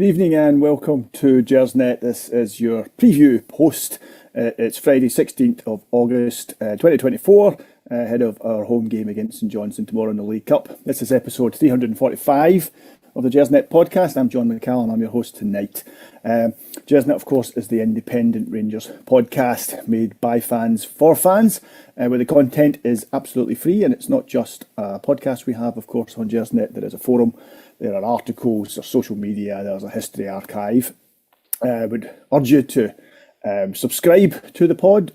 evening and welcome to Gersnet. This is your preview post. It's Friday 16th of August 2024, ahead of our home game against St Johnstone tomorrow in the League Cup. This is episode 345 of the Gersnet Podcast. I'm John McCallum, I'm your host tonight. Gersnet, of course, is the independent Rangers podcast made by fans for fans, where the content is absolutely free, and it's not just a podcast we have, of course, on Gersnet. There is a forum, there are articles, there's social media, there's a history archive. I would urge you to subscribe to the pod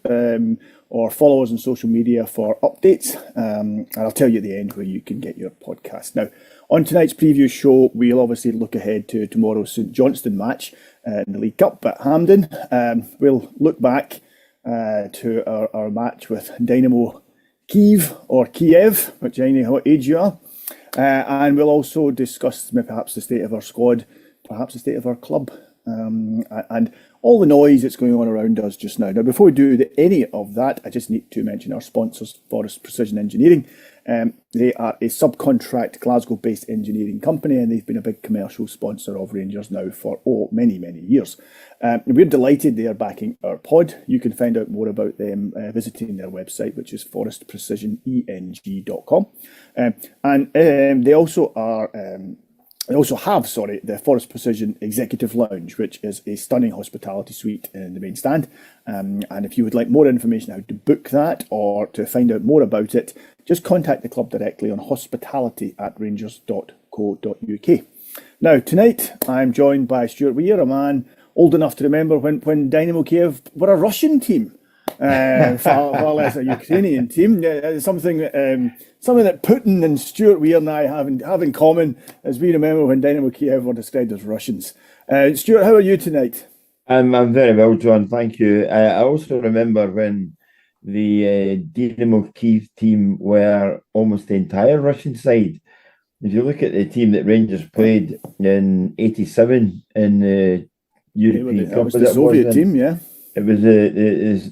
or follow us on social media for updates, and I'll tell you at the end where you can get your podcast. Now, on tonight's preview show, we'll obviously look ahead to tomorrow's St Johnstone match in the League Cup at Hampden. We'll look back to our match with Dynamo Kyiv, or Kiev, which I know what age you are. And we'll also discuss perhaps the state of our squad, perhaps the state of our club, and all the noise that's going on around us just now. Now, before we do any of that, I just need to mention our sponsors, Forrest Precision Engineering. They are a subcontract Glasgow-based engineering company, and they've been a big commercial sponsor of Rangers now for many, many years. We're delighted they are backing our pod. You can find out more about them visiting their website, which is forrestprecisioneng.com. And they also are... I also have, the Forrest Precision Executive Lounge, which is a stunning hospitality suite in the main stand. And if you would like more information how to book that or to find out more about it, just contact the club directly on hospitality@rangers.co.uk. Now, tonight, I'm joined by Stewart, a man old enough to remember when Dynamo Kyiv were a Russian team. Far less a Ukrainian team. Something that Putin and Stewart Weir and I have in common, as we remember when Dynamo Kyiv were described as Russians. Stewart, how are you tonight? I'm very well, John. Thank you. I also remember when the Dynamo Kyiv team were almost the entire Russian side. If you look at the team that Rangers played in '87 in the European Cup, it was the Soviet team, yeah. It was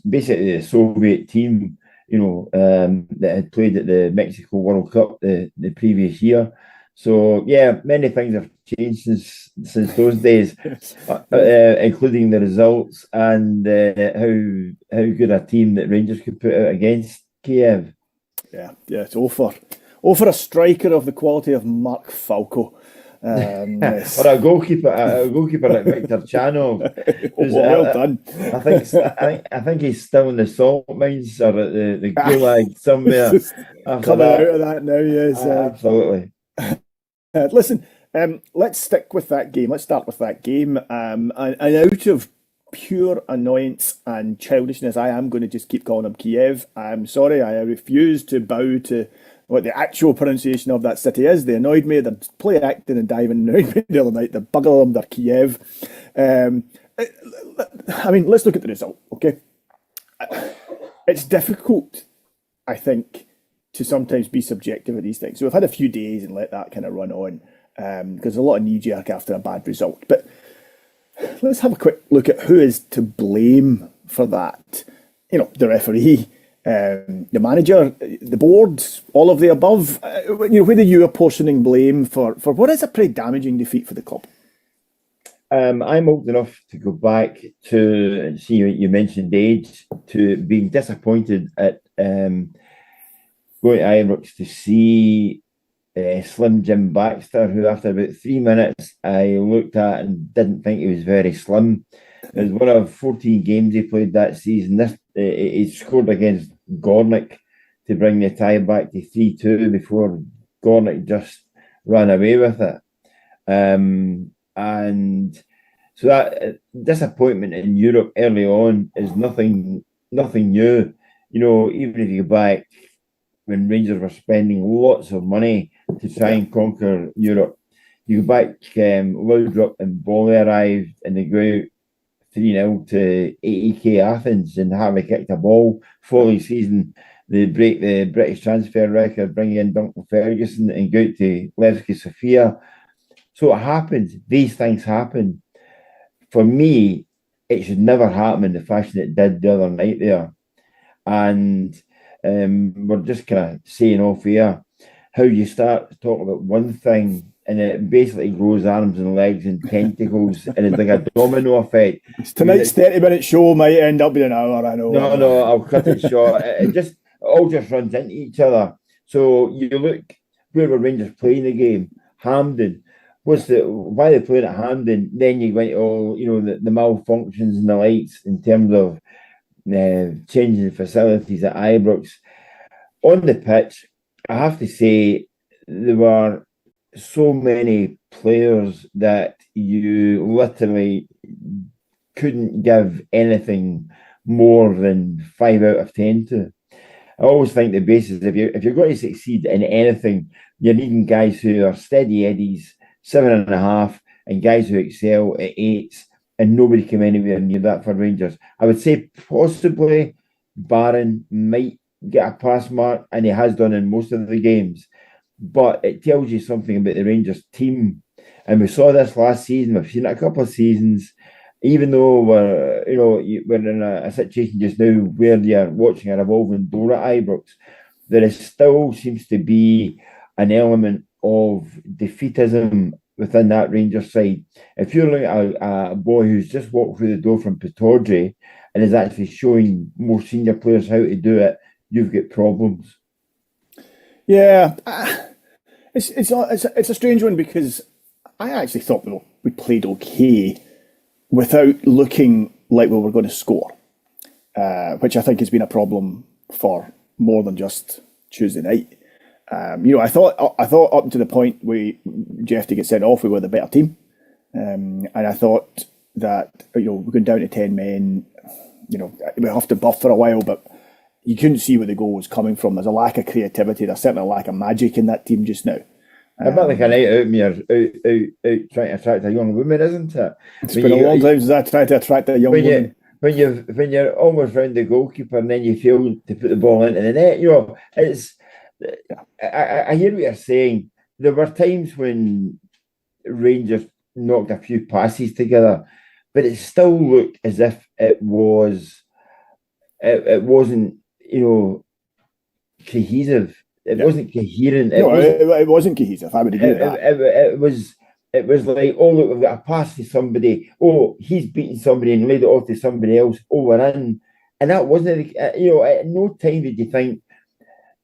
basically a Soviet team, that had played at the Mexico World Cup the previous year. So, yeah, many things have changed since those days, including the results and how good a team that Rangers could put out against Kiev. Yeah, it's all for a striker of the quality of Mark Falco. Yes. Or a goalkeeper like Victor Chanov. Well done. I think he's still in the salt mines or at the gulag somewhere. Coming out of that now, yes. Absolutely. Listen, let's stick with that game. Let's start with that game. And out of pure annoyance and childishness, I am going to just keep calling him Kiev. I'm sorry, I refuse to bow to what the actual pronunciation of that city is. They annoyed me. They're play acting and diving annoyed me the other night. They're bugging them. They're Kiev. Let's look at the result, okay? It's difficult, I think, to sometimes be subjective at these things. So we've had a few days and let that kind of run on, because there's a lot of knee-jerk after a bad result. But let's have a quick look at who is to blame for that. The referee, the manager, the board, all of the above. Whether you are portioning blame for what is a pretty damaging defeat for the club. I'm old enough to go back to, see, you mentioned age, to being disappointed at going to Ibrox to see Slim Jim Baxter, who after about 3 minutes I looked at and didn't think he was very slim. It was one of 14 games he played that season. He scored against Gornik to bring the tie back to 3-2 before Gornik just ran away with it. And so that disappointment in Europe early on is nothing new. Even if you go back when Rangers were spending lots of money to try and conquer Europe, you go back, Laudrup and Bolly arrived and they go out 3-0 to AEK Athens and Harvey kicked a ball. Following season, they break the British transfer record, bring in Duncan Ferguson and go out to Levski Sofia. So it happens. These things happen. For me, it should never happen in the fashion it did the other night there. And we're just kind of saying off air how you start to talk about one thing and it basically grows arms and legs and tentacles, and it's like a domino effect. Tonight's 30-minute show might end up being an hour, I know. No, I'll cut it short. It all just runs into each other. So you look where were Rangers playing the game? Hampden. Why they're playing at Hampden? Then you went all the malfunctions and the lights in terms of changing the facilities at Ibrox. On the pitch, I have to say there were so many players that you literally couldn't give anything more than 5 out of 10 to. I always think the basis, if you're going to succeed in anything, you're needing guys who are steady eddies, 7.5, and guys who excel at 8s, and nobody came anywhere near that for Rangers. I would say possibly Barron might get a pass mark, and he has done in most of the games. But it tells you something about the Rangers team. And we saw this last season. We've seen it a couple of seasons. Even though we're in a situation just now where you're watching a revolving door at Ibrox, there still seems to be an element of defeatism within that Rangers side. If you're looking at a boy who's just walked through the door from Pittodrie and is actually showing more senior players how to do it, you've got problems. Yeah, it's a strange one because I actually thought we played okay without looking like we were going to score, which I think has been a problem for more than just Tuesday night. I thought up to the point Jeff to get sent off, we were the better team, and I thought that we're going down to 10 men. We have to buff for a while, but you couldn't see where the goal was coming from. There's a lack of creativity. There's certainly a lack of magic in that team just now. A bit like a night out me out trying to attract a young woman, isn't it? It's been a long time since I tried to attract a young woman. When you're almost round the goalkeeper and then you fail to put the ball into the net, it's. I hear what you're saying. There were times when Rangers knocked a few passes together, but it still looked as if it wasn't, cohesive. It wasn't coherent. It wasn't cohesive. I would agree with that. It was like, oh look, we've got a pass to somebody. Oh, he's beaten somebody and laid it off to somebody else. Oh, we're in, and that wasn't. At no time did you think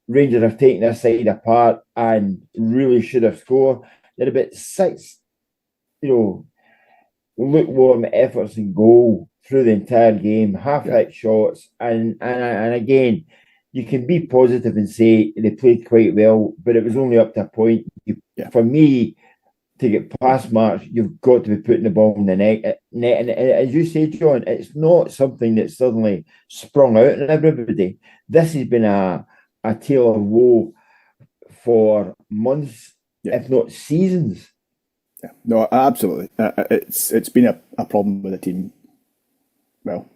Rangers have taken their side apart and really should have scored. There had about 6, lukewarm efforts in goal through the entire game, half-hit shots, and again, you can be positive and say they played quite well, but it was only up to a point. For me, to get past marks, you've got to be putting the ball in the net. And as you say, John, it's not something that suddenly sprung out on everybody. This has been a tale of woe for months, if not seasons. Yeah, no, absolutely. It's been a problem with the team. Well,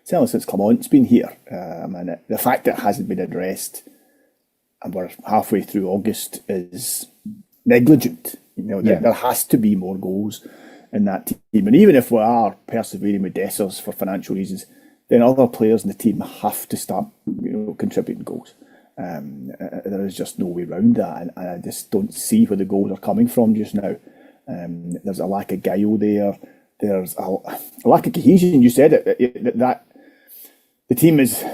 certainly since Clement, it's been here. And the fact that it hasn't been addressed, and we're halfway through August, is negligent. There has to be more goals in that team. And even if we are persevering with Dessers for financial reasons, then other players in the team have to start, contributing goals. There is just no way around that, and I just don't see where the goals are coming from just now. There's a lack of guile there. There's a lack of cohesion. You said it, that the team is.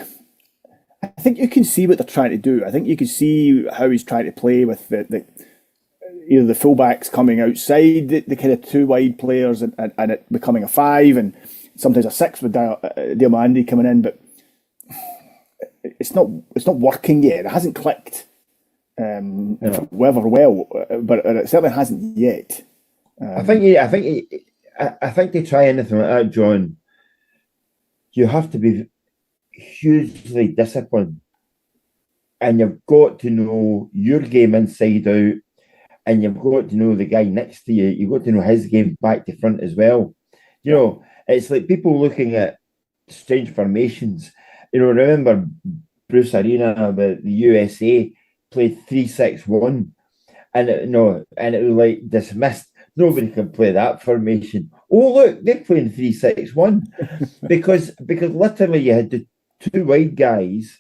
I think you can see what they're trying to do. I think you can see how he's trying to play with the fullbacks coming outside the kind of 2 wide players and it becoming a 5 and sometimes a 6 with Diamandi coming in, but it's not working yet. It hasn't clicked. Whether well, but it certainly hasn't yet. I think to try anything like that, John, you have to be hugely disciplined, and you've got to know your game inside out, and you've got to know the guy next to you. You've got to know his game back to front as well. It's like people looking at strange formations. Remember Bruce Arena about the USA played 3-6-1, and it was like dismissed. Nobody can play that formation. Oh look, they're playing 3-6-1 because literally you had the 2 wide guys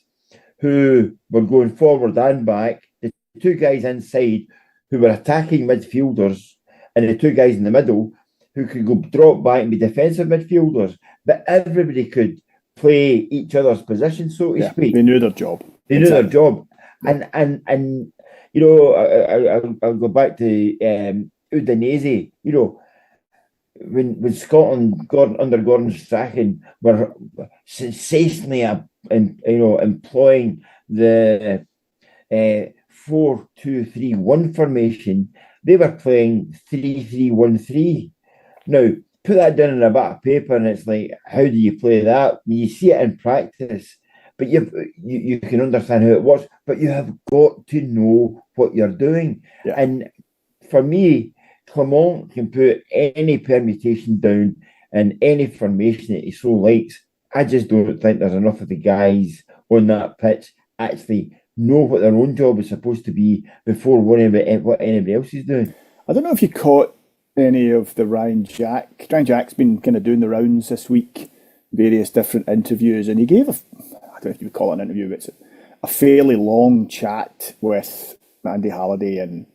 who were going forward and back, the 2 guys inside who were attacking midfielders and the two guys in the middle who could go drop back and be defensive midfielders, but everybody could play each other's position, so to speak. They knew their job. They knew their job. And you know, I'll go back to Udinese, you know, when Scotland under Gordon Strachan were sensationally employing the 4-2-3-1 formation, they were playing 3-3-1-3. Now, put that down on a bit of paper, and it's like, how do you play that? When you see it in practice, but you can understand how it works, but you have got to know what you're doing. Yeah. And for me, Clement can put any permutation down in any formation that he so likes. I just don't think there's enough of the guys on that pitch actually know what their own job is supposed to be before worrying about what anybody else is doing. I don't know if you caught any of the Ryan Jack. Ryan Jack's been kind of doing the rounds this week, various different interviews, and he gave I don't know if you would call it an interview, but it's a fairly long chat with Andy Halliday and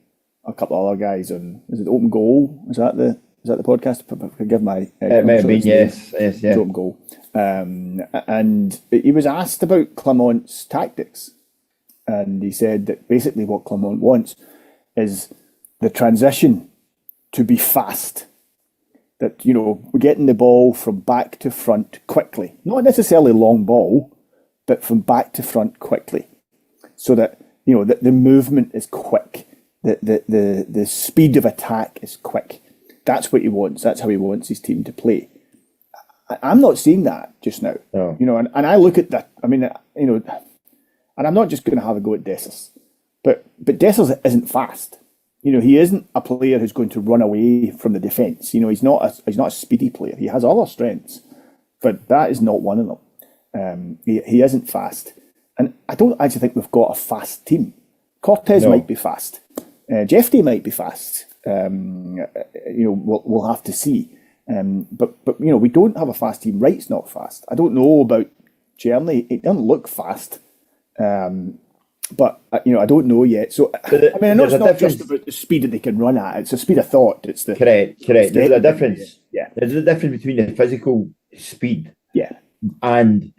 a couple of other guys on, is it Open Goal? Is that the podcast? Forgive my... It may have been, yes. Open Goal. And he was asked about Clement's tactics, and he said that basically what Clement wants is the transition to be fast. That, you know, we're getting the ball from back to front quickly. Not necessarily long ball, but from back to front quickly. So that, you know, that the movement is quick. The speed of attack is quick. That's what he wants. That's how he wants his team to play. I'm not seeing that just now. No. You know, and I look at that. I mean, you know, and I'm not just going to have a go at Dessers, but Dessers isn't fast. You know, he isn't a player who's going to run away from the defence. You know, he's not a speedy player. He has other strengths, but that is not one of them. He isn't fast, and I don't actually think we've got a fast team. Cortez might be fast. Jeffrey might be fast. You know, we'll have to see. But you know, we don't have a fast team. Wright's not fast. I don't know about Germany. It doesn't look fast. But you know, I don't know yet. So I mean, I know it's not just about the speed that they can run at. It's the speed of thought. It's the correct. There's a difference. Yeah, there's a difference between the physical speed, and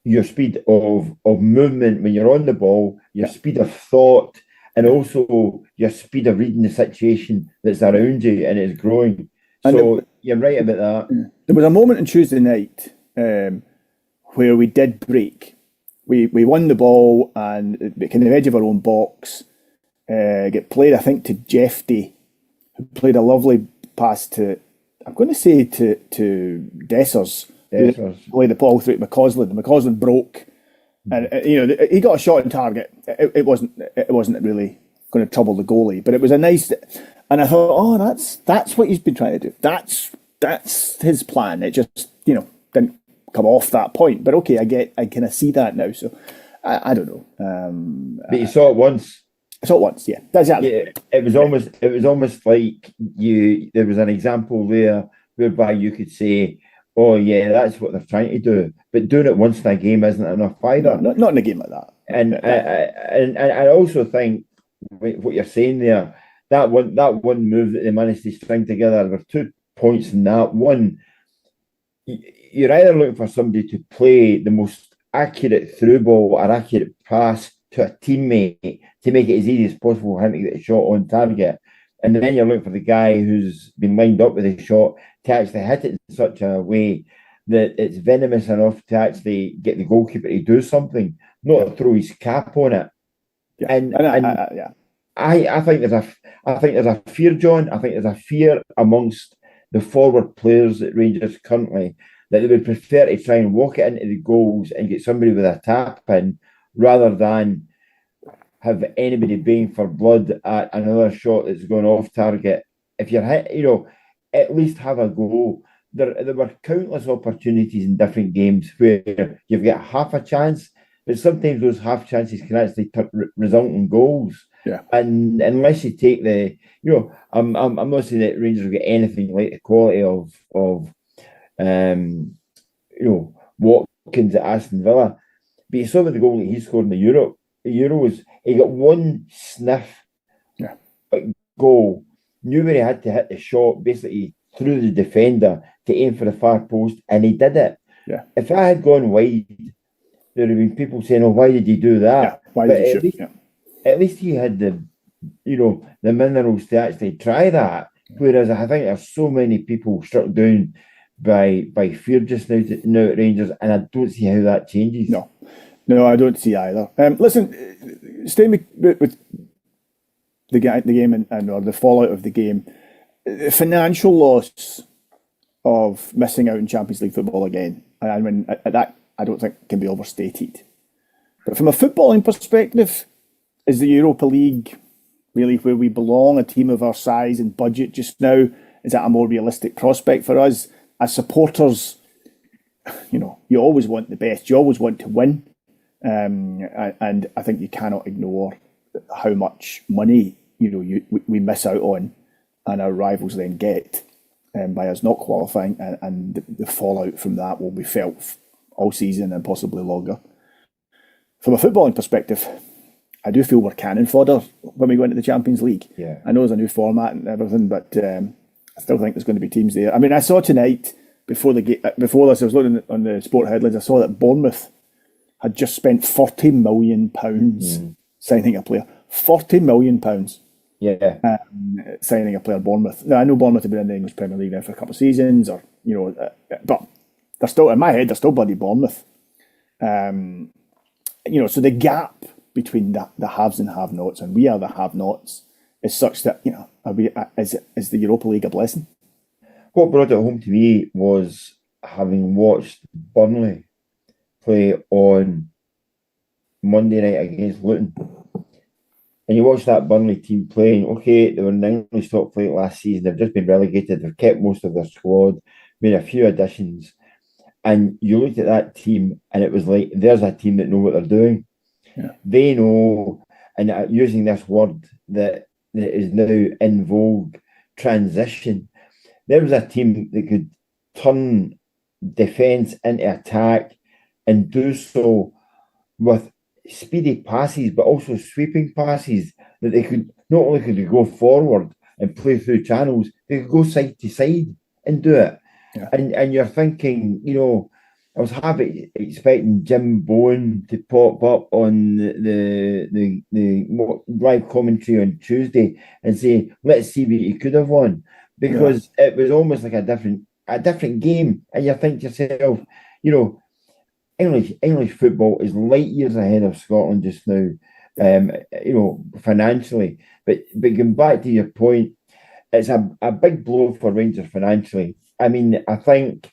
your speed of movement when you're on the ball, your speed of thought, and also your speed of reading the situation that's around you and it's growing. So you're right about that. There was a moment on Tuesday night where we did break. We won the ball and kind of edge of our own box. Get played, I think, to Jeffy, who played a lovely pass to, I'm going to say to Dessers. Played the ball through to McCausland. And McCausland broke, and you know, he got a shot on target. It wasn't really going to trouble the goalie, but it was a nice. And I thought, oh, that's what he's been trying to do. That's his plan. It just, you know, didn't come off that point. But okay, I kind of see that now. So I don't know. But you saw it once. I saw it once, yeah. That's exactly. Yeah, it was almost like there was an example there whereby you could say, oh yeah, that's what they're trying to do. But doing it once in a game isn't enough either. No, not in a game like that. And I also think what you're saying there, that one move that they managed to string together, there were 2 points in that. One, you're either looking for somebody to play the most accurate through ball or accurate pass to a teammate to make it as easy as possible for him to get a shot on target. And then you're looking for the guy who's been lined up with a shot to actually hit it in such a way that it's venomous enough to actually get the goalkeeper to do something, not throw his cap on it. Yeah. I think there's a fear, John. I think there's a fear amongst the forward players at Rangers currently that they would prefer to try and walk it into the goals and get somebody with a tap in rather than have anybody baying for blood at another shot that's going off target. If you're hit, you know, at least have a go. There were countless opportunities in different games where you've got half a chance, but sometimes those half chances can actually result in goals. Yeah. And unless you take the, you know, I'm not saying that Rangers will get anything like the quality of you know, Watkins at Aston Villa, but you saw with the goal that he scored in the Euros, he got one sniff goal, knew where he had to hit the shot, basically through the defender to aim for the far post, and he did it. Yeah. If I had gone wide, there would have been people saying, "Oh, why did you do that?" Yeah. Why But did you shoot? at least he had the minerals to actually try that. Whereas I think there's so many people struck down by fear just now at Rangers, and I don't see how that changes. No, I don't see either. Listen, staying with the game and or the fallout of the game, the financial loss of missing out in Champions League football again. I mean, that I don't think can be overstated. But from a footballing perspective, is the Europa League really where we belong? A team of our size and budget just now, is that a more realistic prospect for us as supporters? You always want the best. You always want to win, and I think you cannot ignore how much money we miss out on, and our rivals then get by us not qualifying, and the fallout from that will be felt all season and possibly longer. From a footballing perspective, I do feel we're cannon fodder when we go into the Champions League. Yeah. I know there's a new format and everything, but I still think there's going to be teams there. I mean, I saw tonight before this, I was looking on the sport headlines. I saw that Bournemouth had just spent £40 million signing a player. £40 million. Yeah. Signing a player, Bournemouth. Now, I know Bournemouth have been in the English Premier League now for a couple of seasons, but they're still, in my head, they're still bloody Bournemouth. So the gap between the haves and have-nots, and we are the have-nots, is such that, is the Europa League a blessing? What brought it home to me was having watched Burnley play on Monday night against Luton. And you watch that Burnley team playing, okay, they were in the English top flight last season, they've just been relegated, they've kept most of their squad, made a few additions, and you looked at that team and it was like, there's a team that know what they're doing. Yeah. They know, and using this word that is now in vogue, transition, there was a team that could turn defence into attack and do so with speedy passes, but also sweeping passes that they could, not only could they go forward and play through channels, they could go side to side and do it. Yeah. And you're thinking, I was happy expecting Jim Bowen to pop up on the live commentary on Tuesday and say, let's see what he could have won. Because it was almost like a different game. And you think to yourself, English football is light years ahead of Scotland just now, financially. But going back to your point, it's a big blow for Rangers financially. I mean, I think,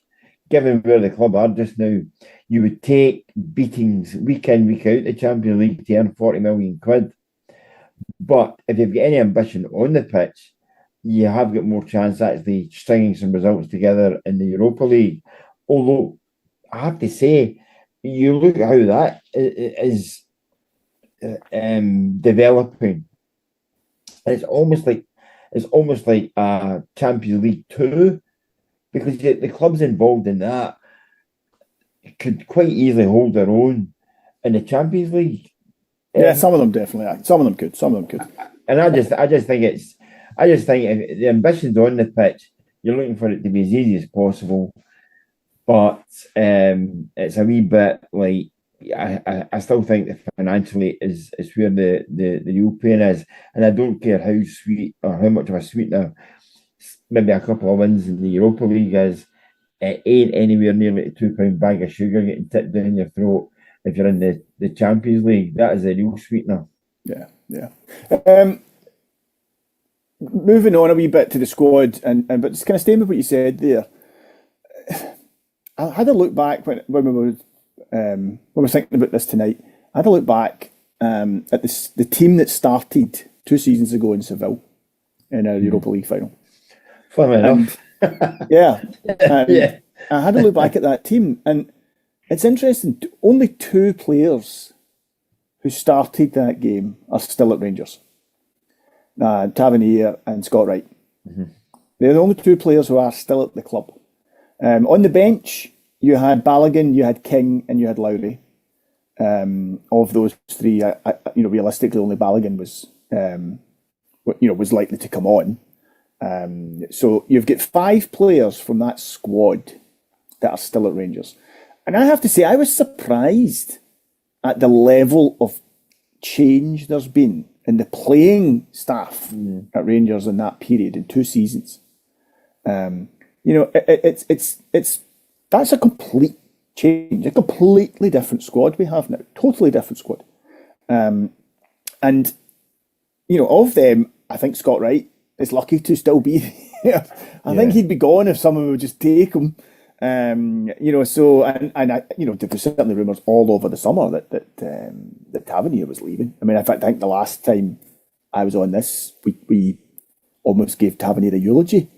given where the club are just now, you would take beatings week in, week out the Champions League to earn 40 million quid. But if you've got any ambition on the pitch, you have got more chance actually stringing some results together in the Europa League. Although, I have to say, you look at how that is developing. It's almost like a Champions League 2, because the clubs involved in that could quite easily hold their own in the Champions League. Yeah, some of them definitely. Some of them could. And I just think if the ambition's on the pitch, you're looking for it to be as easy as possible. But it's a wee bit like, I still think that financially is where the real pain is. And I don't care how sweet or how much of a sweetener maybe a couple of wins in the Europa League is. It ain't anywhere near like a £2 bag of sugar getting tipped down your throat if you're in the Champions League. That is a real sweetener. Yeah. Moving on a wee bit to the squad, but just kind of staying with what you said there. I had a look back when we were thinking about this tonight. I had a look back at the team that started 2 seasons ago in Seville in a Europa League final. Fun enough. Yeah. I had a look back at that team, and it's interesting. Only 2 players who started that game are still at Rangers. Tavernier and Scott Wright. Mm-hmm. They're the only 2 players who are still at the club. On the bench, you had Balogun, you had King, and you had Lowry. Of those 3, realistically, only Balogun was was likely to come on. So you've got 5 players from that squad that are still at Rangers. And I have to say, I was surprised at the level of change there's been in the playing staff at Rangers in that period, in 2 seasons. That's a complete change, a completely different squad we have now, totally different squad. And of them, I think Scott Wright is lucky to still be there. I think he'd be gone if someone would just take him. There was certainly rumours all over the summer that Tavernier was leaving. I mean, in fact, I think the last time I was on this, we almost gave Tavernier a eulogy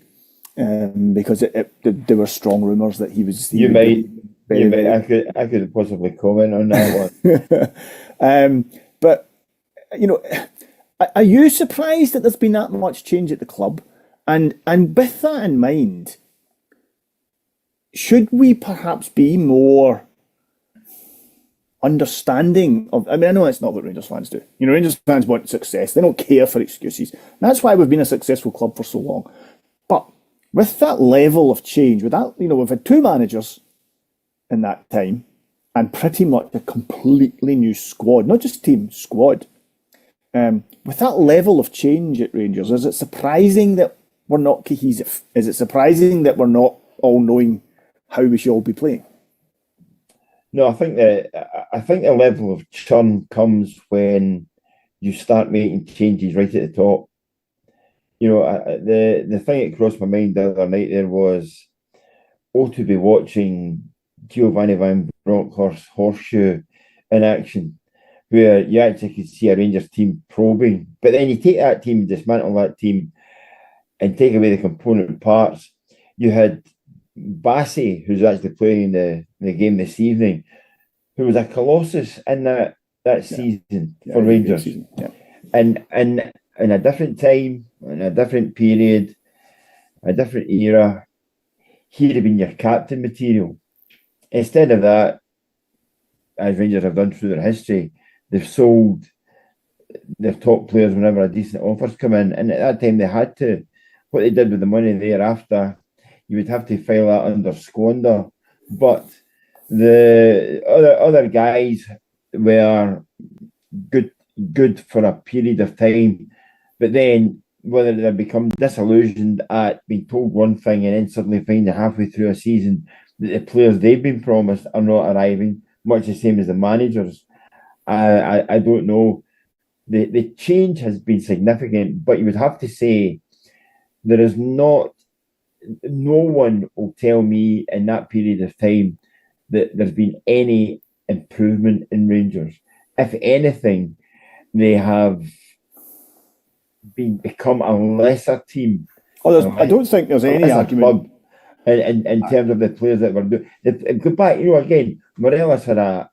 because there were strong rumours that he was. I could possibly comment on that one. But are you surprised that there's been that much change at the club? And with that in mind, should we perhaps be more understanding of... I mean, I know that's not what Rangers fans do. Rangers fans want success. They don't care for excuses. That's why we've been a successful club for so long. But with that level of change, with that, we've had 2 managers in that time and pretty much a completely new squad, not just team, squad. With that level of change at Rangers, is it surprising that we're not cohesive? Is it surprising that we're not all knowing how we should all be playing? No, I think the level of churn comes when you start making changes right at the top. The thing that crossed my mind the other night there was, to be watching Giovanni Van Bronckhorst's horseshoe in action, where you actually could see a Rangers team probing. But then you take that team, dismantle that team, and take away the component parts. You had Bassey, who's actually playing the game this evening, who was a colossus in that season for Rangers. And in a different time, in a different period, a different era, he'd have been your captain material. Instead of that, as Rangers have done through their history, they've sold their top players whenever a decent offers come in. And at that time, they had to. What they did with the money thereafter, you would have to file that under squander. But the other guys were good for a period of time. But then, whether they become disillusioned at being told one thing and then suddenly find that halfway through a season that the players they've been promised are not arriving, much the same as the managers. I don't know. The change has been significant, but you would have to say there is no one will tell me in that period of time that there's been any improvement in Rangers. If anything, they have become a lesser team. I don't think there's any argument in terms of the players that were doing. Go back, again, Morelos had a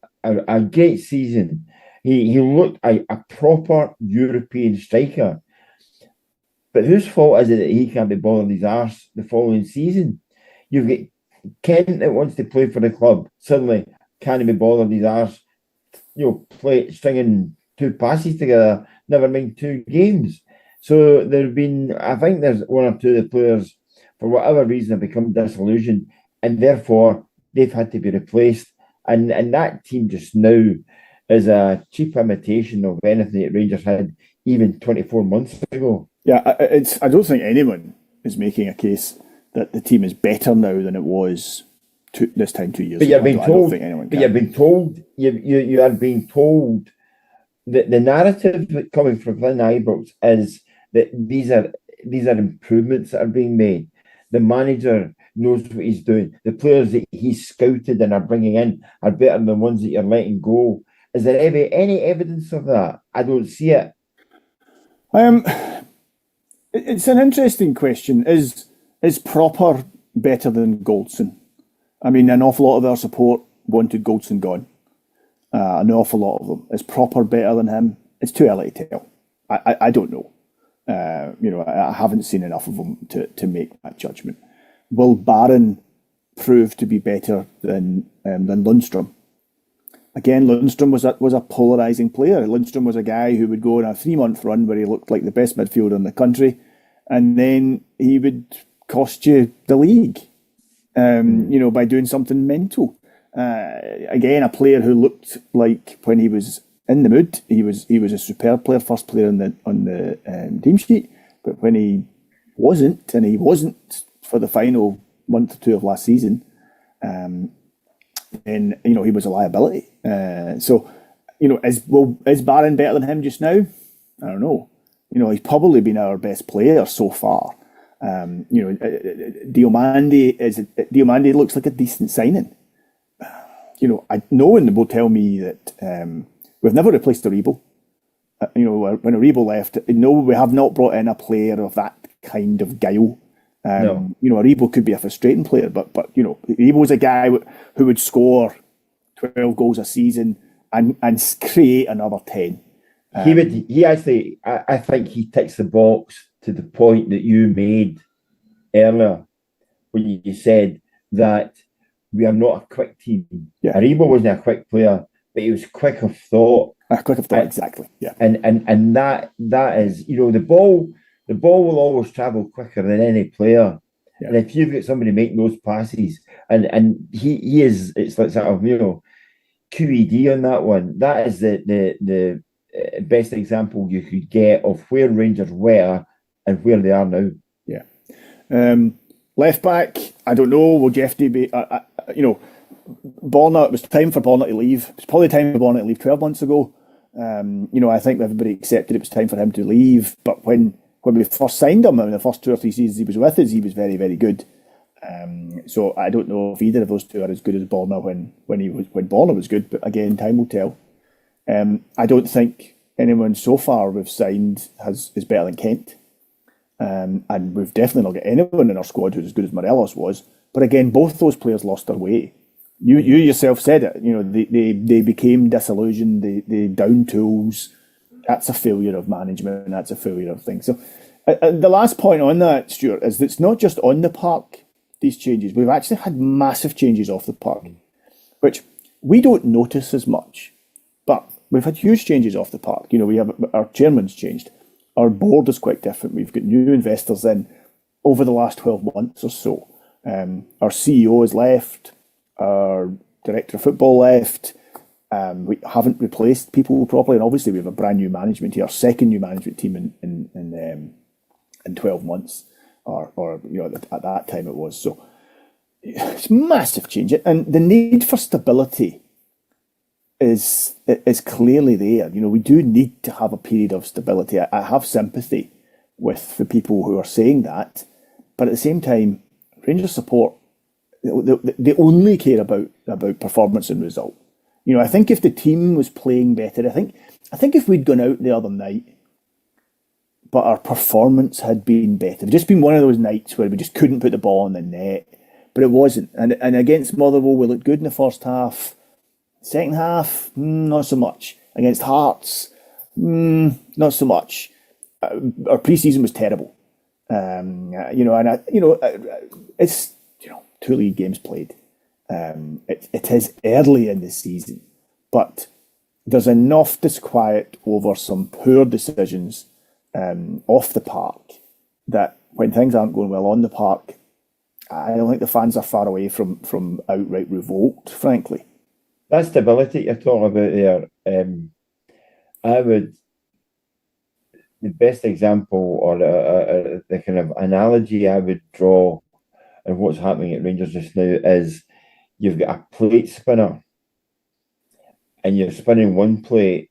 great season. He looked a proper European striker. But whose fault is it that he can't be bothered his arse the following season? You've got Kent that wants to play for the club, suddenly can't be bothered his arse, stringing 2 passes together, never mind 2 games. So I think there's 1 or 2 of the players, for whatever reason, have become disillusioned, and therefore they've had to be replaced. And that team just now is a cheap imitation of anything that Rangers had even 24 months ago. Yeah, I don't think anyone is making a case that the team is better now than it was this time 2 years ago. You're being told you are being told that the narrative coming from Glenn Ibrox is that these are improvements that are being made. The manager knows what he's doing. The players that he's scouted and are bringing in are better than the ones that you're letting go. Is there any evidence of that? I don't see it. It's an interesting question. Is Proper better than Goldson? I mean, an awful lot of our support wanted Goldson gone. An awful lot of them. Is Proper better than him? It's too early to tell. I don't know. I haven't seen enough of them to make that judgment. Will Barron prove to be better than Lundstrom? again, Lundstrom was a polarising player. Lundstrom was a guy who would go on a 3-month run where he looked like the best midfielder in the country, and then he would cost you the league, by doing something mental. Again, a player who looked like when he was in the mood, he was a superb player, first player on the team sheet. But when he wasn't, and he wasn't for the final month or two of last season, then he was a liability. So is Barron better than him just now? I don't know. He's probably been our best player so far. Diomande looks like a decent signing. No one will tell me that we've never replaced Aribo. When Aribo left, no, we have not brought in a player of that kind of guile. No. Aribo could be a frustrating player, but Aribo was a guy who would score 12 goals a season and create another 10. I think he ticks the box to the point that you made earlier when you said that we are not a quick team. Yeah. Aribo wasn't a quick player, but he was quick of thought. Exactly. Yeah. And that is, the ball will always travel quicker than any player. Yeah. And if you've got somebody making those passes, and he is, it's like sort of, QED on that one. That is the best example you could get of where Rangers were and where they are now. Yeah. Left back, I don't know. Will Jeffrey be? Borna. It was time for Borna to leave. It was probably time for Borna to leave 12 months ago. I think everybody accepted it was time for him to leave. But when we first signed him, in the first 2 or 3 seasons he was with us, he was very, very good. So I don't know if either of those two are as good as Borna when Borna was good. But again, time will tell. I don't think anyone so far we've signed is better than Kent. And we've definitely not got anyone in our squad who's as good as Morelos was. But again, both those players lost their way. You yourself said it. They became disillusioned. They down tools. That's a failure of management. That's a failure of things. So the last point on that, Stewart, is that it's not just on the park, these changes. We've actually had massive changes off the park, which we don't notice as much. But we've had huge changes off the park. We have our chairman's changed. Our board is quite different. We've got new investors in over the last 12 months or so. Our CEO has left. Our director of football left. We haven't replaced people properly, and obviously we have a brand new management here, our second new management team in 12 months, or at that time it was. So it's massive change, and the need for stability is clearly there. We do need to have a period of stability. I have sympathy with the people who are saying that, but at the same time, Rangers support, they only care about performance and result. I think if the team was playing better, I think if we'd gone out the other night, but our performance had been better, it'd just been one of those nights where we just couldn't put the ball in the net, but it wasn't. And against Motherwell, we looked good in the first half. Second half, not so much. Against Hearts, not so much. Our pre-season was terrible. It's 2 league games played. It is early in the season, but there's enough disquiet over some poor decisions off the park that when things aren't going well on the park, I don't think the fans are far away from outright revolt, frankly. That stability you're talking about there, the best example or the kind of analogy I would draw of what's happening at Rangers just now is you've got a plate spinner and you're spinning one plate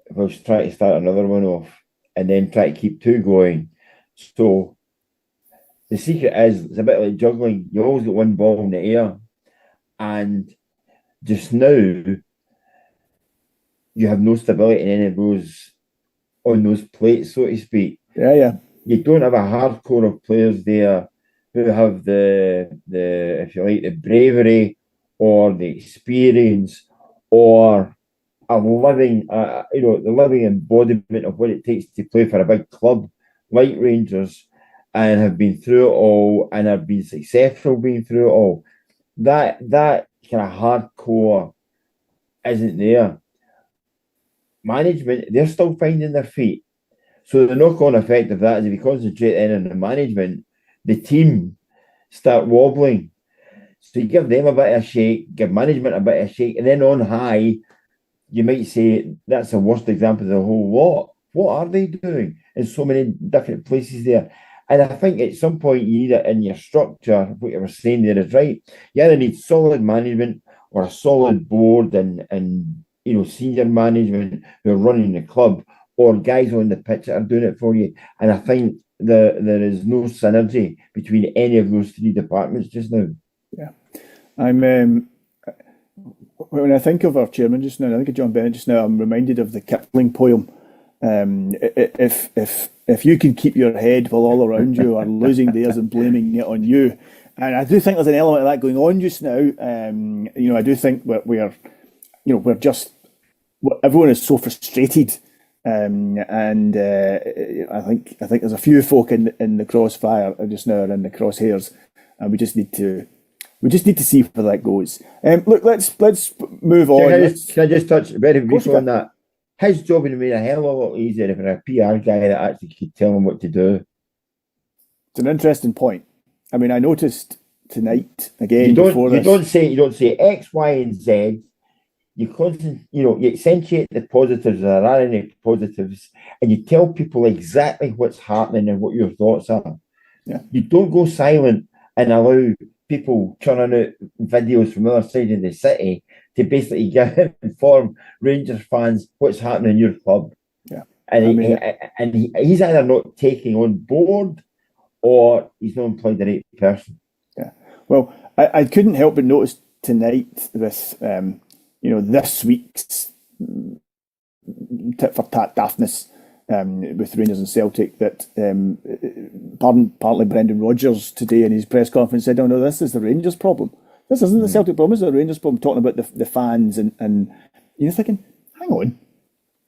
whilst trying to start another one off and then try to keep 2 going. So the secret is it's a bit like juggling. You always got one ball in the air, and just now you have no stability in any of those on those plates, so to speak. Yeah. You don't have a hardcore of players there who have the if you like, the bravery or the experience or a living, the living embodiment of what it takes to play for a big club like Rangers and have been through it all and have been successful being through it all. That kind of hardcore isn't there, management, they're still finding their feet. So the knock-on effect of that is if you concentrate in on the management, the team start wobbling. So you give them a bit of a shake, give management a bit of a shake, and then on high, you might say that's the worst example of the whole lot. What are they doing in so many different places there? And I think at some point you need it in your structure. What you were saying there is right. You either need solid management or a solid board and senior management who are running the club, or guys on the pitch that are doing it for you. And I think there is no synergy between any of those three departments just now. Yeah, I'm. When I think of our chairman just now, I think of John Bennett just now, I'm reminded of the Kipling poem. If you can keep your head while all around you are losing theirs and blaming it on you, and I do think there's an element of that going on just now. I do think we're just everyone is so frustrated, and I think there's a few folk in the crossfire just now, or in the crosshairs, and we just need to see where that goes. Look, let's move on. Can I just touch very briefly on that? His job would have made a hell of a lot easier if a PR guy that actually could tell him what to do. It's an interesting point. I mean, I noticed tonight again. You don't say X, Y, and Z. You accentuate the positives if there are any positives, and you tell people exactly what's happening and what your thoughts are. Yeah. You don't go silent and allow people churning out videos from the other side of the city to basically inform Rangers fans what's happening in your club. Yeah, and he's either not taking on board or he's not employed the right person. Yeah. Well, I couldn't help but notice tonight with this week's tit for tat daftness with Rangers and Celtic that partly Brendan Rodgers today in his press conference said, "Oh no, this is the Rangers problem. This isn't the Celtic problem, it's the Rangers problem," talking about the fans and you're thinking, hang on.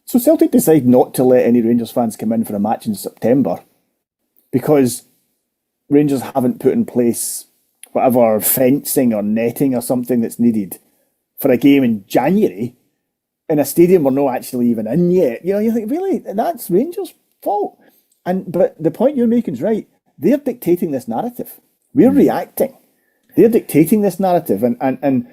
So Celtic decide not to let any Rangers fans come in for a match in September because Rangers haven't put in place whatever fencing or netting or something that's needed for a game in January in a stadium we're not actually even in yet. You think, really? That's Rangers' fault. But the point you're making is right. They're dictating this narrative. We're reacting. They're dictating this narrative, and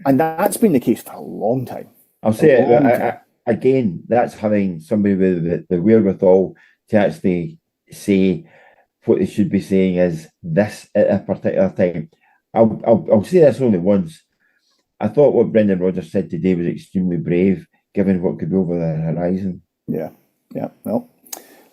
that's been the case for a long time. I'll say it again. That's having somebody with the wherewithal to actually say what they should be saying is this at a particular time. I'll say this only once. I thought what Brendan Rodgers said today was extremely brave, given what could be over the horizon. Yeah. Well,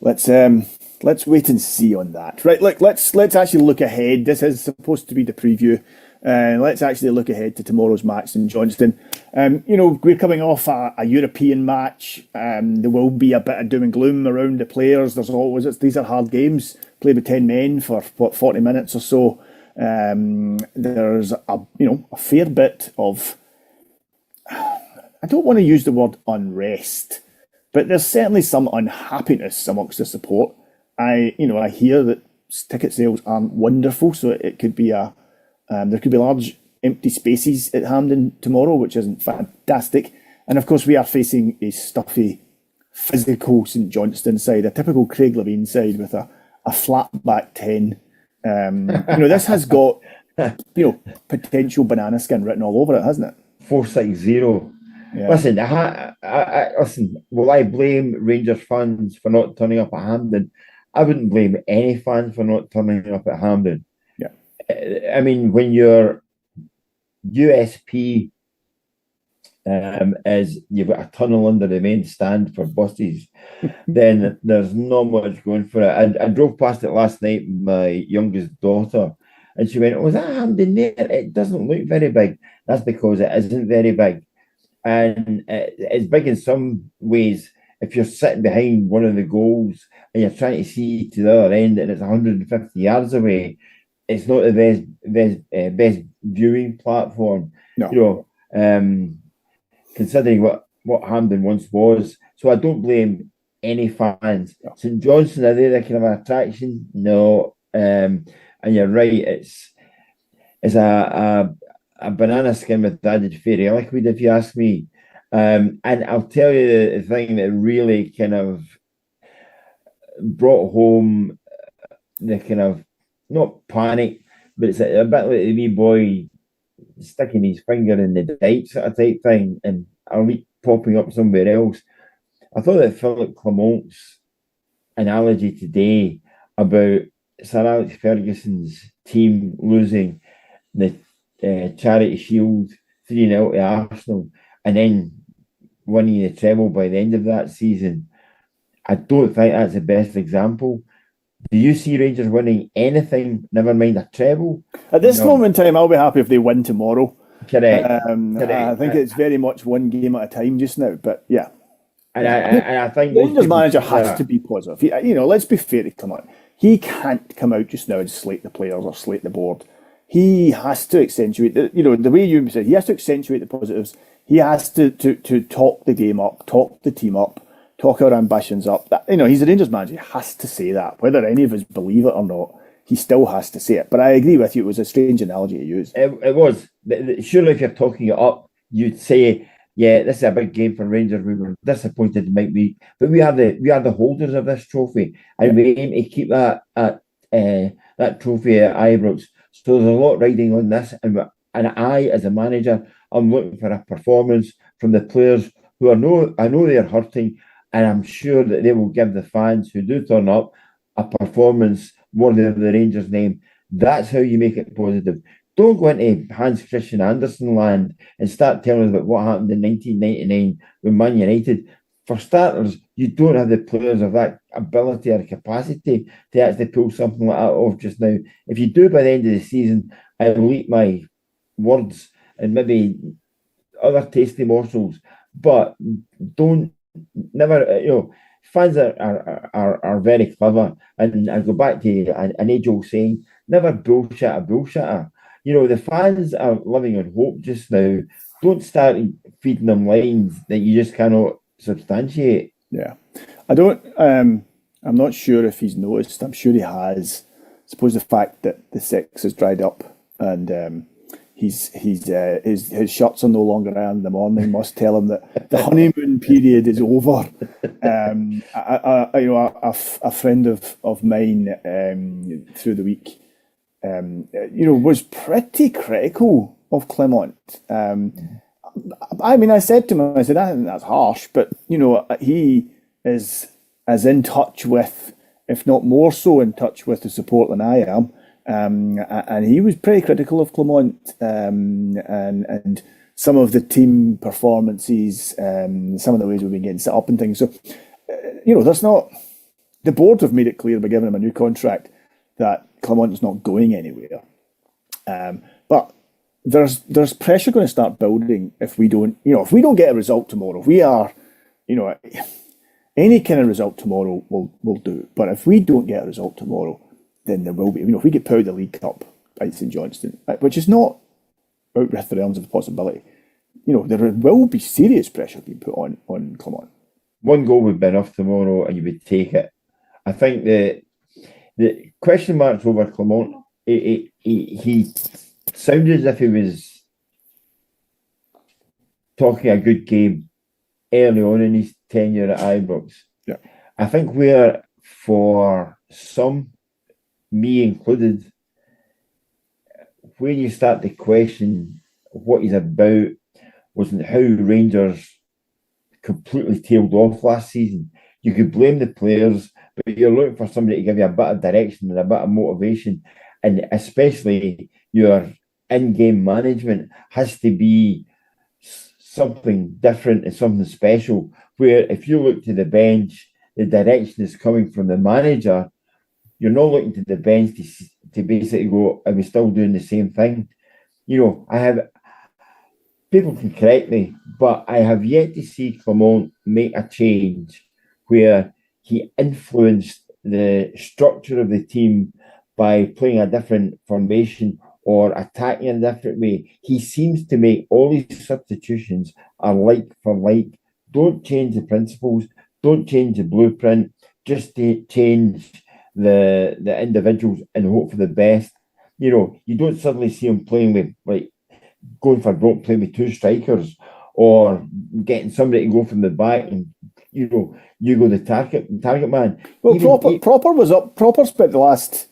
let's wait and see on that. Right, look, let's actually look ahead. This is supposed to be the preview. Let's actually look ahead to tomorrow's match in Johnstone. We're coming off a European match. There will be a bit of doom and gloom around the players. These are hard games. Played with 10 men for 40 minutes or so. There's a fair bit of, I don't want to use the word unrest, but there's certainly some unhappiness amongst the support. I hear that ticket sales aren't wonderful, so it could be there could be large empty spaces at Hampden tomorrow, which isn't fantastic. And of course, we are facing a stuffy, physical St Johnstone side, a typical Craig Levein side with a flat back 10. This has got potential banana skin written all over it, hasn't it? 460. Yeah. Listen, listen. Will I blame Rangers fans for not turning up at Hampden? I wouldn't blame any fans for not turning up at Hampden. Yeah. I mean, when your USP is you've got a tunnel under the main stand for buses, then there's not much going for it. I drove past it last night with my youngest daughter, and she went, "Oh, is that Hampden there? It doesn't look very big." That's because it isn't very big. And it's big in some ways if you're sitting behind one of the goals and you're trying to see to the other end and it's 150 yards away. It's not the best viewing platform. No. Considering what Hampden once was. So I don't blame any fans. No. St Johnstone, are they the kind of attraction? No. And you're right, it's a banana skin with added fairy liquid, if you ask me. And I'll tell you the thing that really kind of brought home the kind of, not panic, but it's a bit like the wee boy sticking his finger in the dike sort of type thing, and a leak popping up somewhere else. I thought that Philip Clement's analogy today about Sir Alex Ferguson's team losing the Charity Shield 3-0 to Arsenal and then winning the treble by the end of that season, I don't think that's the best example. Do you see Rangers winning anything, never mind a treble? At this moment in time, I'll be happy if they win tomorrow. Correct. I think it's very much one game at a time just now, but yeah. And I think the Rangers manager has to be positive. Let's be fair to come on. He can't come out just now and slate the players or slate the board. He has to accentuate the way you said. He has to accentuate the positives. He has to talk the game up, talk the team up, talk our ambitions up. He's the Rangers manager. He has to say that, whether any of us believe it or not. He still has to say it. But I agree with you. It was a strange analogy to use. It was. Surely, if you're talking it up, you'd say, yeah, this is a big game for Rangers. We were disappointed it might be, but we are the holders of this trophy, and we aim to keep that trophy at Ibrox. So there's a lot riding on this, and I, as a manager, I'm looking for a performance from the players who I know they're hurting, and I'm sure that they will give the fans who do turn up a performance worthy of the Rangers name. That's how you make it positive. Don't go into Hans Christian Andersen land and start telling us about what happened in 1999 with Man United. For starters, you don't have the players of that ability or capacity to actually pull something like that off just now. If you do by the end of the season, I will eat my words and maybe other tasty morsels, but fans are very clever, and I go back to an age-old saying, never bullshit a bullshitter. The fans are living on hope just now. Don't start feeding them lines that you just cannot substantiate. Yeah. I'm not sure if he's noticed. I'm sure he has. I suppose the fact that the sex has dried up and his shirts are no longer on in the morning must tell him that the honeymoon period is over. A friend of mine through the week, was pretty critical of Clement. I said to him, I think that's harsh, but he is as in touch with, if not more so in touch with the support than I am. And he was pretty critical of Clement and some of the team performances, some of the ways we've been getting set up and things. So, that's not. The board have made it clear by giving him a new contract that Clement's not going anywhere. But there's pressure going to start building if we don't get a result tomorrow. If we are, any kind of result tomorrow will do. But if we don't get a result tomorrow, then there will be. If we get put out of the League Cup at St Johnstone, which is not out with the realms of possibility, there will be serious pressure being put on Clement. One goal would be enough tomorrow, and you would take it. I think the question marks over Clement. He sounded as if he was talking a good game early on in his tenure at Ibrox. Yeah. I think where for some, me included, when you start to question what he's about wasn't how Rangers completely tailed off last season. You could blame the players, but you're looking for somebody to give you a bit of direction and a bit of motivation, and especially your in-game management has to be something different and something special, where if you look to the bench, the direction is coming from the manager. You're not looking to the bench to basically go, are we still doing the same thing? People can correct me, but I have yet to see Clement make a change where he influenced the structure of the team by playing a different formation or attacking in a different way. He seems to make all his substitutions are like for like. Don't change the principles, don't change the blueprint, just to change the individuals and hope for the best. You don't suddenly see him playing with going for broke play with two strikers, or getting somebody to go from the back and, you go the target man. Well, Proper was up. Proper spent the last,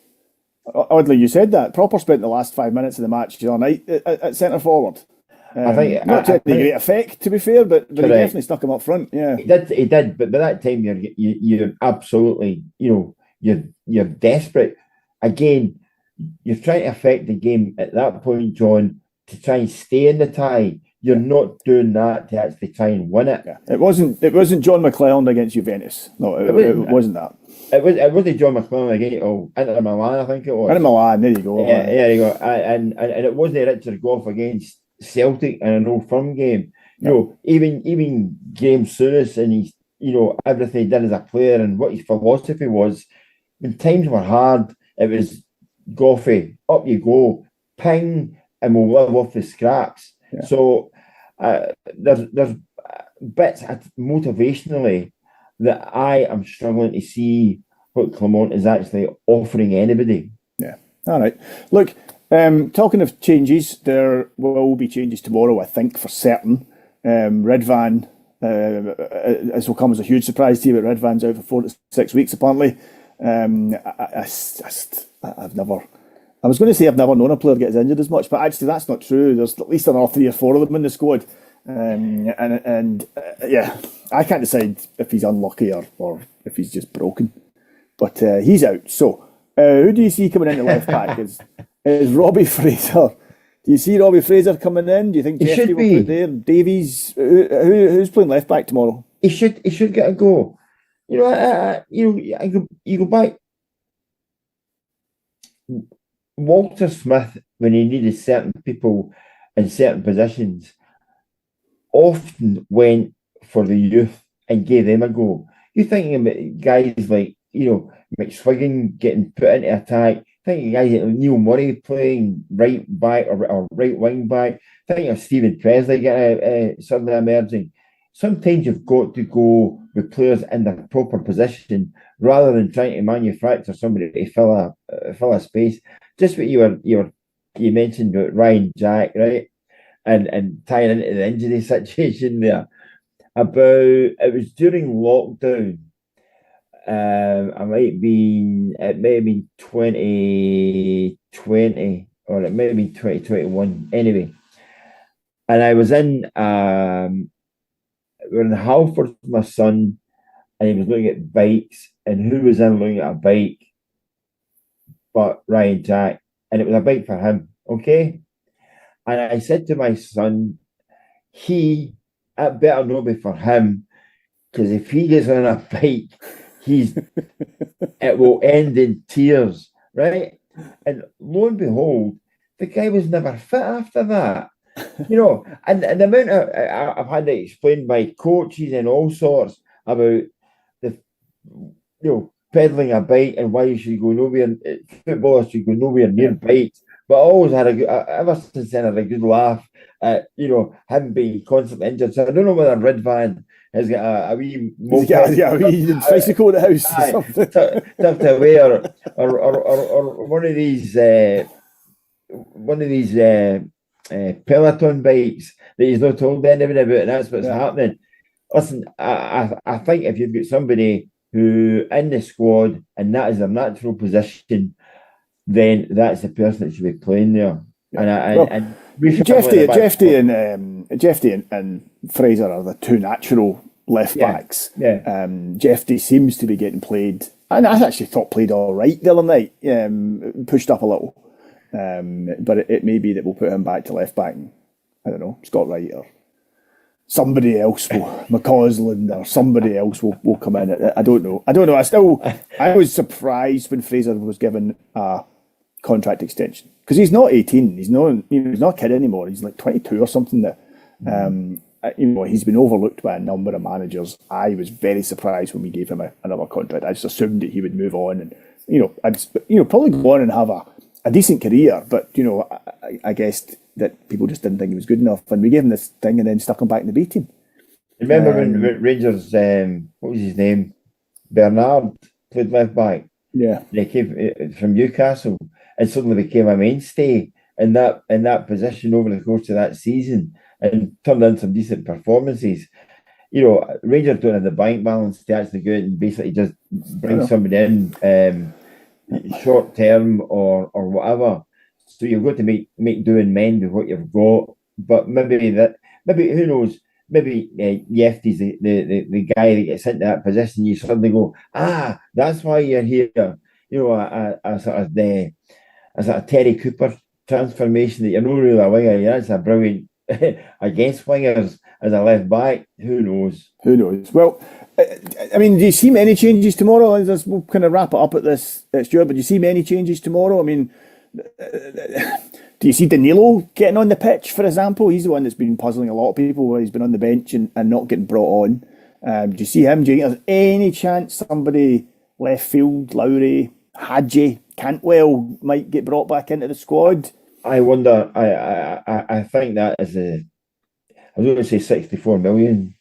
oddly you said that, Proper spent the last 5 minutes of the match the other night at centre forward. I think not to any great effect, to be fair, but he definitely stuck him up front. Yeah, he did. But by that time, you're absolutely, you're desperate. Again, you're trying to affect the game at that point, John, to try and stay in the tie. You're not doing that to actually try and win it. Yeah. It wasn't John McClelland against Juventus. No, it wasn't that. It wasn't John McClelland against Inter Milan, I think it was. Inter Milan, there you go. Yeah, there you go. And it wasn't Richard Gough against Celtic in an Old Firm game. Even Graham Souness and his, everything he did as a player and what his philosophy was. When times were hard, it was Goughy, up you go, ping, and we'll live off the scraps. Yeah. So there's bits motivationally that I am struggling to see what Clement is actually offering anybody. Yeah. All right. Look, talking of changes, there will be changes tomorrow, I think, for certain. Redvan, this will come as a huge surprise to you, but Redvan's out for 4 to 6 weeks, apparently. I was going to say I've never known a player gets injured as much, but actually that's not true. There's at least another 3 or 4 of them in the squad. Yeah, I can't decide if he's unlucky or if he's just broken. But he's out. So who do you see coming into left back? Is Robbie Fraser. Do you see Robbie Fraser coming in? Do you think Jeffrey will put there? Davies? Who's playing left back tomorrow? He should get a go. You go back. Walter Smith, when he needed certain people in certain positions, often went for the youth and gave them a go. You're thinking about guys like, McSwiggan getting put into attack, thinking guys like Neil Murray playing right back or right wing back, thinking of Stephen Presley getting suddenly emerging. Sometimes you've got to go with players in their proper position rather than trying to manufacture somebody to fill a space. Just what you mentioned about Ryan Jack, right? And tying into the injury situation there. It was during lockdown. It may have been 2020 or it may have been 2021. Anyway, and I was in we're in Halford with my son, and he was looking at bikes, and who was in looking at a bike but Ryan Jack, and it was a bike for him, okay? And I said to my son, it better not be for him, because if he gets on a bike, it will end in tears, right? And lo and behold, the guy was never fit after that. And the amount I've had to explain by coaches and all sorts about pedaling a bike and why you should go nowhere. Footballers should go nowhere near bikes. But I always had ever since then, I had a good laugh at him being constantly injured. So I don't know whether Redvan has got a wee moped, a wee bicycle at the house or something tucked away, or one of these Peloton bikes that he's not told anybody about, and that's what's happening. Listen, I think if you've got somebody who in the squad and that is their natural position, then that's the person that should be playing there. Yeah. Jeffy and Fraser are the 2 natural left backs. Yeah. Jeffy seems to be getting played, and I actually thought played all right the other night. Pushed up a little. But it may be that we'll put him back to left back. I don't know, Scott Wright or somebody else, McCausland or somebody else will come in. I don't know. I was surprised when Fraser was given a contract extension because he's not 18. He's not a kid anymore. He's like 22 or something. That he's been overlooked by a number of managers. I was very surprised when we gave him another contract. I just assumed that he would move on and probably go on and have a decent career, but I guess that people just didn't think he was good enough, and we gave him this thing and then stuck him back in the B team. Remember when Rangers, what was his name? Bernard played left back. Yeah, he came from Newcastle and suddenly became a mainstay in that position over the course of that season. and turned in some decent performances. Rangers don't have the bank balance to actually go out and basically just bring somebody in short term or whatever. So you've got to make do and mend with what you've got. But maybe who knows? Maybe Yefty's the guy that gets into that position. You suddenly go, that's why you're here. A sort of Terry Cooper transformation that you're not really a winger. That's a brilliant against wingers as a left back. Who knows? Well, do you see many changes tomorrow? We'll kind of wrap it up at this, Stuart. But do you see many changes tomorrow? Do you see Danilo getting on the pitch, for example? He's the one that's been puzzling a lot of people where he's been on the bench and not getting brought on. Do you see him? Do you think there's any chance somebody left field, Lowry, Hadji, Cantwell might get brought back into the squad? I wonder. I think that is I was going to say £64 million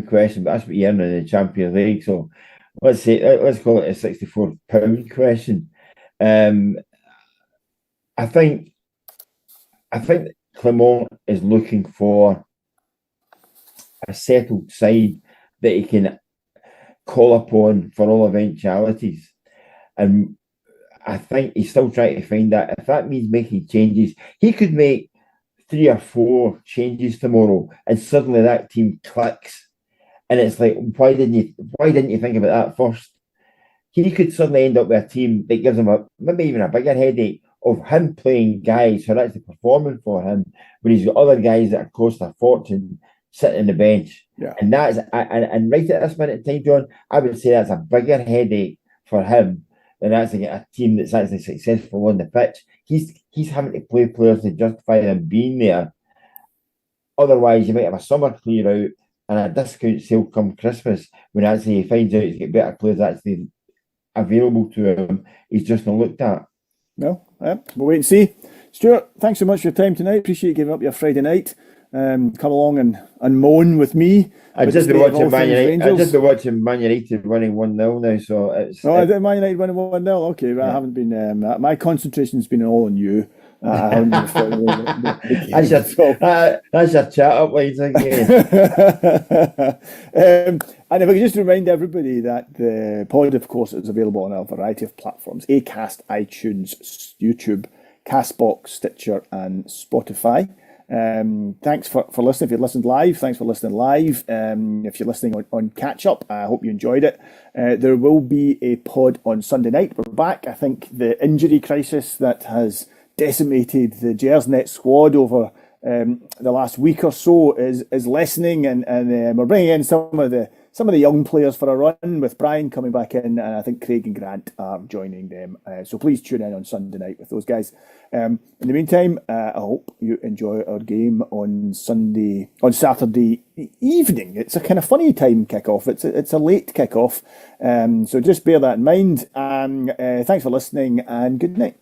question, but that's what you earn in the Champions League. So let's call it a £64 question. I think Clement is looking for a settled side that he can call upon for all eventualities. And I think he's still trying to find that. If that means making changes, he could make 3 or 4 changes tomorrow and suddenly that team clicks. And it's like, why didn't you think about that first? He could suddenly end up with a team that gives him maybe even a bigger headache of him playing guys who are actually performing for him, but he's got other guys that are cost a fortune sitting on the bench. Yeah. And that's and right at this minute in time, John, I would say that's a bigger headache for him than actually get a team that's actually successful on the pitch. He's having to play players to justify them being there. Otherwise, you might have a summer clear out and a discount sale come Christmas when actually he finds out he's got better players actually available to him. He's just not looked at. No, we'll wait and see. Stuart, thanks so much for your time tonight. Appreciate you giving up your Friday night. Come along and moan with me. I've just been watching Man United winning 1-0 now, so it's... I did Man United winning 1-0. Okay, right, yeah. I haven't been... my concentration's been all on you. I haven't been that's your chat up lines again. And if I could just remind everybody that the pod, of course, is available on a variety of platforms: Acast, iTunes, YouTube, Castbox, Stitcher, and Spotify. Thanks for listening. If you listened live, thanks for listening live. If you're listening on catch up, I hope you enjoyed it. There will be a pod on Sunday night. We're back. I think the injury crisis that has decimated the Gersnet squad over the last week or so is lessening, and we're bringing in some of the young players for a run, with Brian coming back in, and I think Craig and Grant are joining them. So please tune in on Sunday night with those guys. In the meantime, I hope you enjoy our game on Saturday evening. It's a kind of funny time kickoff. It's a late kickoff, so just bear that in mind. Thanks for listening, and good night.